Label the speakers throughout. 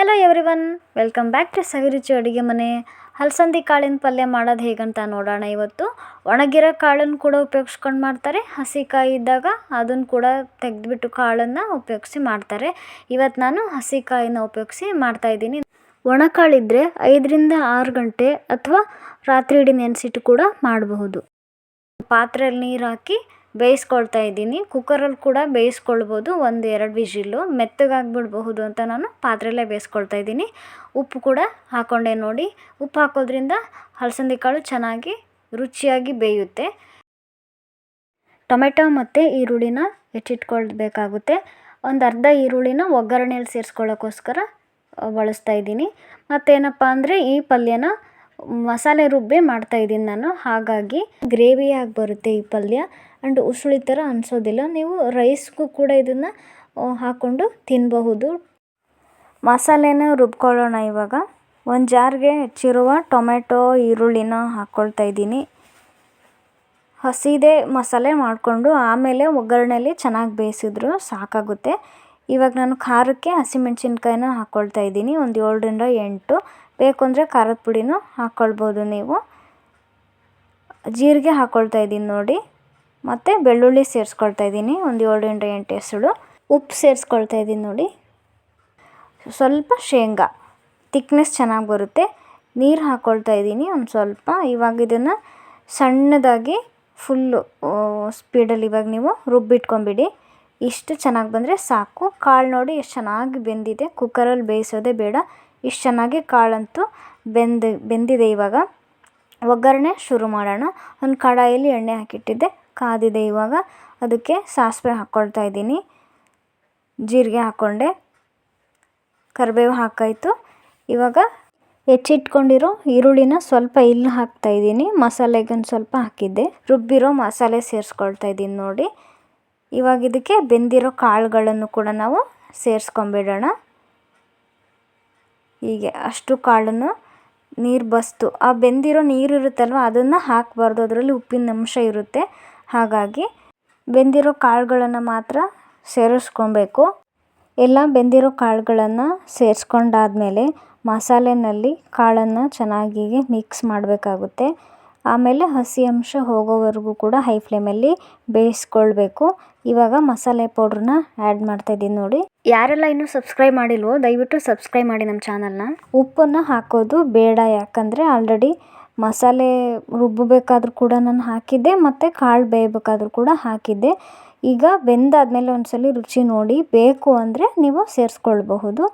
Speaker 1: Hello everyone, welcome back to Saviruchi ಅಡುಗೆ ಮನೆ. ಹಲಸಂದಿ ಕಾಳಿನ ಪಲ್ಯ ಮಾಡೋದು ಹೇಗಂತ ನೋಡೋಣ. ಇವತ್ತು ಒಣಗಿರೋ ಕಾಳನ್ನು ಕೂಡ ಉಪಯೋಗಿಸ್ಕೊಂಡು ಮಾಡ್ತಾರೆ, ಹಸಿ ಕಾಯಿ ಇದ್ದಾಗ ಅದನ್ನು ಕೂಡ ತೆಗೆದುಬಿಟ್ಟು ಕಾಳನ್ನು ಉಪಯೋಗಿಸಿ ಮಾಡ್ತಾರೆ. ಇವತ್ತು ನಾನು ಹಸಿ ಕಾಯಿನ ಉಪಯೋಗಿಸಿ ಮಾಡ್ತಾಯಿದ್ದೀನಿ. ಒಣಕಾಳಿದ್ರೆ 5ರಿಂದ 6 ಗಂಟೆ ಅಥವಾ ರಾತ್ರಿ ಇಡೀ ನೆನೆಸಿಟ್ಟು ಕೂಡ ಮಾಡಬಹುದು. ಪಾತ್ರೆಯಲ್ಲಿ ನೀರು ಹಾಕಿ ಬೇಯಿಸ್ಕೊಳ್ತಾ ಇದ್ದೀನಿ. ಕುಕ್ಕರಲ್ಲಿ ಕೂಡ ಬೇಯಿಸ್ಕೊಳ್ಬೋದು, 1-2 ವಿಷಿಲ್ಲು. ಮೆತ್ತಗಾಗಿಬಿಡಬಹುದು ಅಂತ ನಾನು ಪಾತ್ರೆಯಲ್ಲೇ ಬೇಯಿಸ್ಕೊಳ್ತಾ ಇದ್ದೀನಿ. ಉಪ್ಪು ಕೂಡ ಹಾಕ್ಕೊಂಡೆ ನೋಡಿ. ಉಪ್ಪು ಹಾಕೋದ್ರಿಂದ ಹಲಸಂದಿ ಕಾಳು ಚೆನ್ನಾಗಿ ರುಚಿಯಾಗಿ ಬೇಯುತ್ತೆ. ಟೊಮೆಟೊ ಮತ್ತು ಈರುಳ್ಳಿನ ಹೆಚ್ಚಿಟ್ಕೊಳ್ಬೇಕಾಗುತ್ತೆ. ಒಂದು ಅರ್ಧ ಈರುಳ್ಳಿನ ಒಗ್ಗರಣೆಯಲ್ಲಿ ಸೇರಿಸ್ಕೊಳ್ಳೋಕ್ಕೋಸ್ಕರ ಬಳಸ್ತಾ ಇದ್ದೀನಿ. ಮತ್ತೇನಪ್ಪ ಅಂದರೆ ಈ ಪಲ್ಯನ ಮಸಾಲೆ ರುಬ್ಬಿ ಮಾಡ್ತಾಯಿದ್ದೀನಿ ನಾನು, ಹಾಗಾಗಿ ಗ್ರೇವಿಯಾಗಿ ಬರುತ್ತೆ ಈ ಪಲ್ಯ. ಆ್ಯಂಡ್ ಉಸುಳಿ ಥರ ಅನಿಸೋದಿಲ್ಲ. ನೀವು ರೈಸ್ಗೂ ಕೂಡ ಇದನ್ನು ಹಾಕ್ಕೊಂಡು ತಿನ್ನಬಹುದು. ಮಸಾಲೆನ ರುಬ್ಕೊಳ್ಳೋಣ ಇವಾಗ. ಒಂದು ಜಾರ್ಗೆ ಹೆಚ್ಚಿರುವ ಟೊಮೆಟೊ ಈರುಳ್ಳಿನ ಹಾಕ್ಕೊಳ್ತಾ ಇದ್ದೀನಿ. ಹಸಿದೇ ಮಸಾಲೆ ಮಾಡಿಕೊಂಡು ಆಮೇಲೆ ಒಗ್ಗರಣೆಯಲ್ಲಿ ಚೆನ್ನಾಗಿ ಬೇಯಿಸಿದ್ರು ಸಾಕಾಗುತ್ತೆ. ಇವಾಗ ನಾನು ಖಾರಕ್ಕೆ ಹಸಿಮೆಣ್ಸಿನ್ಕಾಯಿನ ಹಾಕ್ಕೊಳ್ತಾ ಇದ್ದೀನಿ, ಒಂದು 7ರಿಂದ 8. ಬೇಕು ಅಂದರೆ ಖಾರದ ಪುಡಿನೂ ಹಾಕ್ಕೊಳ್ಬೋದು ನೀವು. ಜೀರಿಗೆ ಹಾಕ್ಕೊಳ್ತಾ ಇದ್ದೀನಿ ನೋಡಿ. ಮತ್ತು ಬೆಳ್ಳುಳ್ಳಿ ಸೇರಿಸ್ಕೊಳ್ತಾ ಇದ್ದೀನಿ, ಒಂದು 7ರಿಂದ 8 ಎಸಳು. ಉಪ್ಪು ಸೇರಿಸ್ಕೊಳ್ತಾ ಇದ್ದೀನಿ ನೋಡಿ. ಸ್ವಲ್ಪ ಶೇಂಗಾ, ತಿಕ್ನೆಸ್ ಚೆನ್ನಾಗಿ ಬರುತ್ತೆ. ನೀರು ಹಾಕ್ಕೊಳ್ತಾ ಇದ್ದೀನಿ ಒಂದು ಸ್ವಲ್ಪ. ಇವಾಗ ಇದನ್ನು ಸಣ್ಣದಾಗಿ ಫುಲ್ಲು ಸ್ಪೀಡಲ್ಲಿ ಇವಾಗ ನೀವು ರುಬ್ಬಿಟ್ಕೊಂಬಿಡಿ. ಇಷ್ಟು ಚೆನ್ನಾಗಿ ಬಂದರೆ ಸಾಕು. ಕಾಳು ನೋಡಿ ಎಷ್ಟು ಚೆನ್ನಾಗಿ ಬೆಂದಿದೆ. ಕುಕ್ಕರಲ್ಲಿ ಬೇಯಿಸೋದೇ ಬೇಡ, ಇಷ್ಟು ಚೆನ್ನಾಗಿ ಕಾಳಂತೂ ಬೆಂದಿದೆ. ಇವಾಗ ಒಗ್ಗರಣೆ ಶುರು ಮಾಡೋಣ. ಒಂದು ಕಡಾಯಲ್ಲಿ ಎಣ್ಣೆ ಹಾಕಿಟ್ಟಿದ್ದೆ, ಕಾದಿದೆ. ಇವಾಗ ಅದಕ್ಕೆ ಸಾಸಿವೆ ಹಾಕ್ಕೊಳ್ತಾ ಇದ್ದೀನಿ, ಜೀರಿಗೆ ಹಾಕ್ಕೊಂಡೆ, ಕರಿಬೇವು ಹಾಕಾಯಿತು. ಇವಾಗ ಹೆಚ್ಚಿಟ್ಕೊಂಡಿರೋ ಈರುಳ್ಳಿನ ಸ್ವಲ್ಪ ಇಲ್ಲಿ ಹಾಕ್ತಾಯಿದ್ದೀನಿ. ಮಸಾಲೆಗೆ ಒಂದು ಸ್ವಲ್ಪ ಹಾಕಿದ್ದೆ. ರುಬ್ಬಿರೋ ಮಸಾಲೆ ಸೇರಿಸ್ಕೊಳ್ತಾ ಇದ್ದೀನಿ ನೋಡಿ. ಇವಾಗ ಇದಕ್ಕೆ ಬೆಂದಿರೋ ಕಾಳುಗಳನ್ನು ಕೂಡ ನಾವು ಸೇರಿಸ್ಕೊಂಬಿಡೋಣ. ಹೀಗೆ ಅಷ್ಟು ಕಾಳನ್ನು ನೀರು ಬಸ್ತು. ಆ ಬೆಂದಿರೋ ನೀರು ಇರುತ್ತಲ್ವ ಅದನ್ನು ಹಾಕಬಾರ್ದು, ಅದರಲ್ಲಿ ಉಪ್ಪಿನ ಅಂಶ ಇರುತ್ತೆ. ಹಾಗಾಗಿ ಬೆಂದಿರೋ ಕಾಳುಗಳನ್ನು ಮಾತ್ರ ಸೇರಿಸ್ಕೊಬೇಕು. ಎಲ್ಲ ಬೆಂದಿರೋ ಕಾಳುಗಳನ್ನು ಸೇರಿಸ್ಕೊಂಡಾದ್ಮೇಲೆ ಮಸಾಲೆನಲ್ಲಿ ಕಾಳನ್ನು ಚೆನ್ನಾಗಿ ಮಿಕ್ಸ್ ಮಾಡಬೇಕಾಗುತ್ತೆ. ಆಮೇಲೆ ಹಸಿ ಅಂಶ ಹೋಗೋವರೆಗೂ ಕೂಡ ಹೈ ಫ್ಲೇಮಲ್ಲಿ ಬೇಯಿಸ್ಕೊಳ್ಬೇಕು. ಇವಾಗ ಮಸಾಲೆ ಪೌಡ್ರನ್ನ ಆ್ಯಡ್ ಮಾಡ್ತಾಯಿದ್ದೀನಿ ನೋಡಿ. ಯಾರೆಲ್ಲ ಇನ್ನೂ ಸಬ್ಸ್ಕ್ರೈಬ್ ಮಾಡಿಲ್ವೋ ದಯವಿಟ್ಟು ಸಬ್ಸ್ಕ್ರೈಬ್ ಮಾಡಿ ನಮ್ಮ ಚಾನಲ್ನ. ಉಪ್ಪನ್ನು ಹಾಕೋದು ಬೇಡ, ಯಾಕಂದರೆ ಆಲ್ರೆಡಿ ಮಸಾಲೆ ರುಬ್ಬಬೇಕಾದ್ರೂ ಕೂಡ ನಾನು ಹಾಕಿದ್ದೆ, ಮತ್ತು ಕಾಳು ಬೇಯಬೇಕಾದ್ರೂ ಕೂಡ ಹಾಕಿದ್ದೆ. ಈಗ ಬೆಂದಾದ್ಮೇಲೆ ಒಂದ್ಸಲ ರುಚಿ ನೋಡಿ, ಬೇಕು ಅಂದರೆ ನೀವು ಸೇರಿಸ್ಕೊಳ್ಬಹುದು.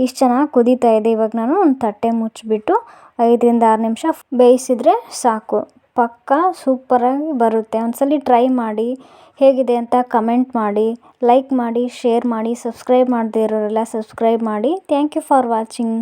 Speaker 1: ಇಷ್ಟು ಚೆನ್ನಾಗಿ ಕುದೀತಾ ಇದೆ. ಇವಾಗ ನಾನು ಒಂದು ತಟ್ಟೆ ಮುಚ್ಚಿಬಿಟ್ಟು 5ರಿಂದ 6 ನಿಮಿಷ ಬೇಯಿಸಿದರೆ ಸಾಕು. ಪಕ್ಕ ಸೂಪರಾಗಿ ಬರುತ್ತೆ. ಒಂದ್ಸಲ ಟ್ರೈ ಮಾಡಿ, ಹೇಗಿದೆ ಅಂತ ಕಮೆಂಟ್ ಮಾಡಿ, ಲೈಕ್ ಮಾಡಿ, ಶೇರ್ ಮಾಡಿ. ಸಬ್ಸ್ಕ್ರೈಬ್ ಮಾಡದೇ ಇರೋರೆಲ್ಲ ಸಬ್ಸ್ಕ್ರೈಬ್ ಮಾಡಿ. Thank you for watching.